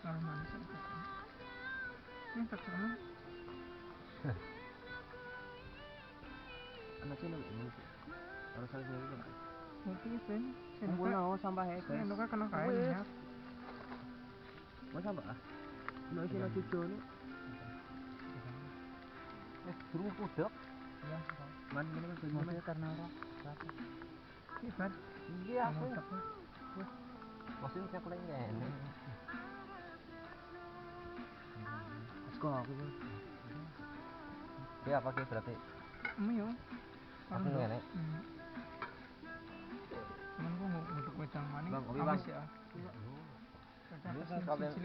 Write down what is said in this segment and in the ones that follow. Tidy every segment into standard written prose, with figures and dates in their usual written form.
manis ini tak sama anak sini ini harus saya sendiri kan mungkin Ben kumpul nawa sampah ya ini kan kena kain ya mau sampah no isi no cucu nih burung pudok iya man ini kan bagaimana karena orang iya kan iya aku maksudnya aku lagi ini sekolah aku ya apa sih berarti yo aku nggak nih cuman gua mau butuh wedang maning awas ya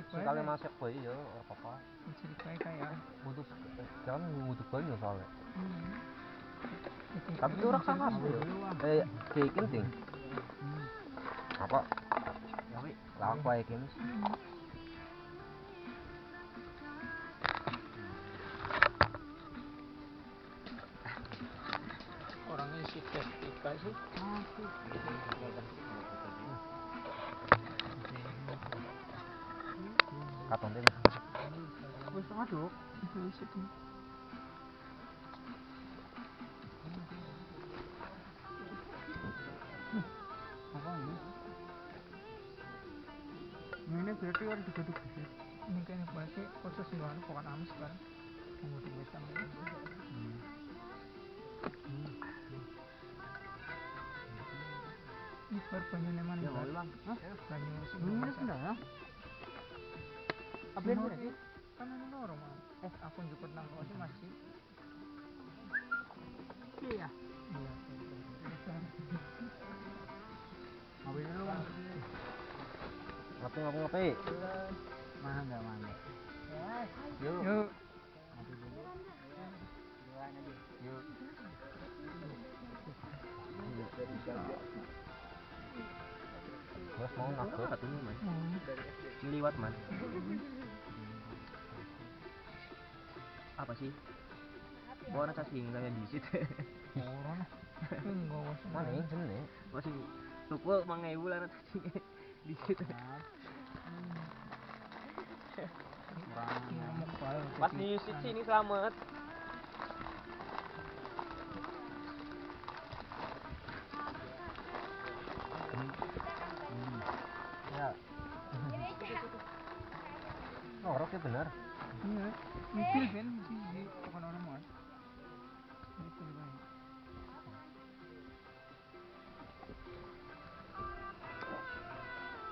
sekali masuk boy yo apa cilik bae kayak butuh jangan butuh banyak soalnya tapi itu orang sangat kayak penting apa tapi lawan kayak gini orangnya isi testika sih katon deh wis aduk isi apa ini? Ini berarti harus digaduk sih. Ini kayaknya berarti proses ini bukan amis kan? Mengutuk wedang. Ini baru banyu neman ya bang? Hah? Banyu sih. Ini sudah ya? Apa yang berarti? Kan ini normal. Aku juga nang sih masih. Iya. Iya. Ngapain dulu bang? Ngopi. Mangga. Yuk. Ngopi dulu. Duluan aja. Yuk. Bos mau nakal katanya man. Liwat man. Apa sih? Orang cacing kayak di situ. Orang. Enggak Mana yang seneng? Masih tukul 5.000 lah cacing di situ. Pas di sini selamat. Ya. Norok ya benar. Iya. Mikir kan di bukan orang mas. Mikir banget.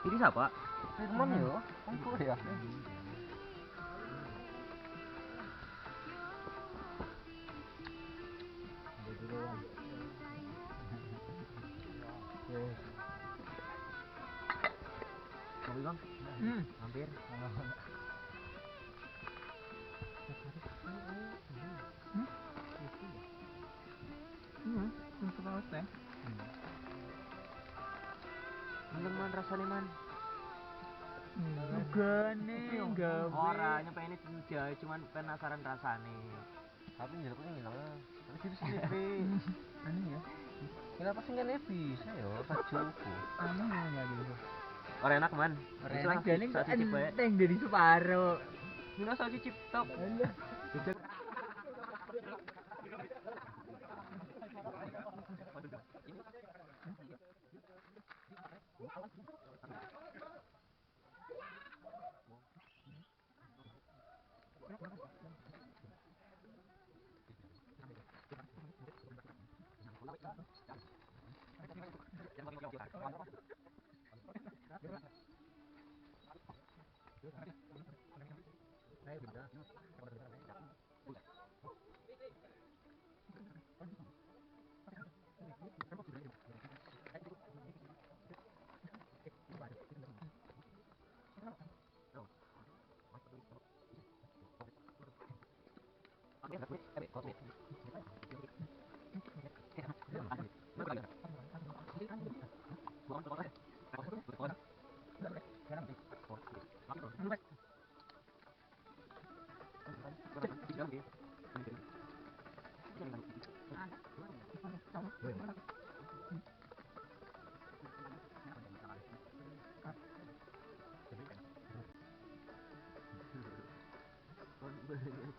Ini siapa? Teman yo. Angkur ya. Kopi bang? Hampir. Untuk apa teh? Man rasanya man. Gane gawe. Orangnya pengen dijajah, cuman penasaran rasanya. Tapi jeleknya gimana? Tapi itu sendiri. Aneh ya. Kenapa sih nggak bisa ya? Sajuku. Aneh ya gitu. Orang enak man. Orang enak gane enteng dari separuh. Nggak usah cicip tok. Okay.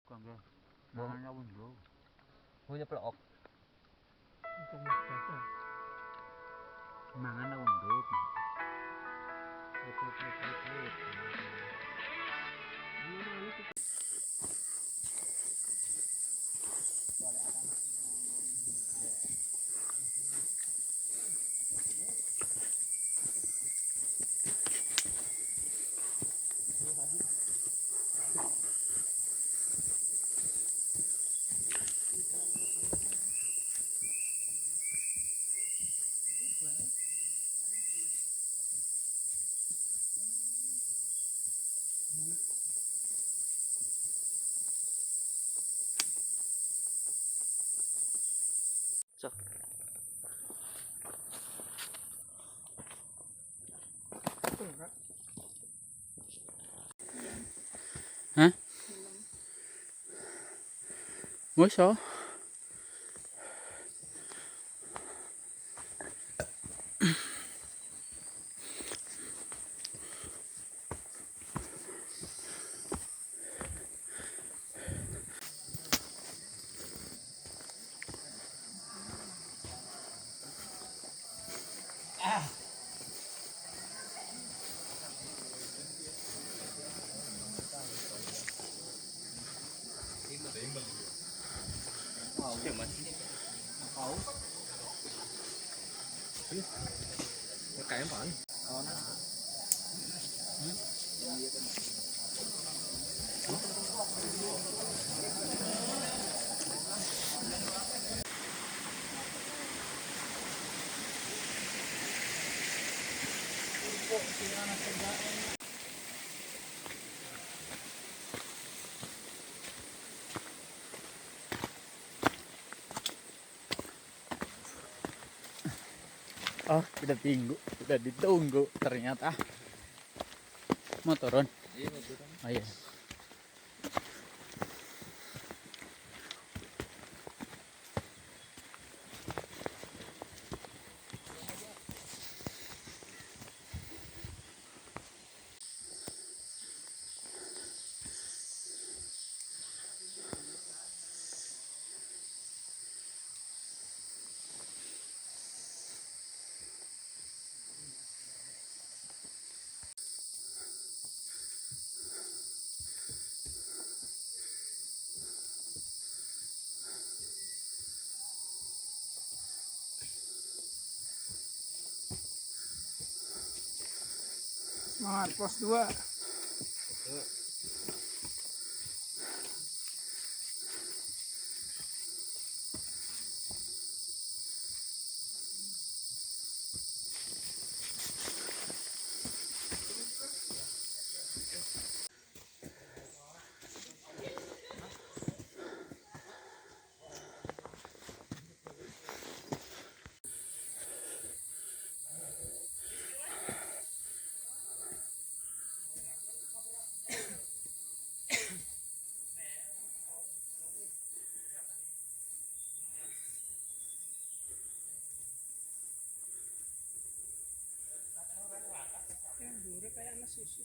Còn kìa, mangan na undo. Punya pelok. Untuk mustahil. Mangan na undo. Cok. Enggak. Hah? Masa? Cái em phải. Oh, udah ditunggu ternyata. Mau turun? Iya, mau turun. Oh iya. Semangat pos 2. Yang dure kayak anak susu.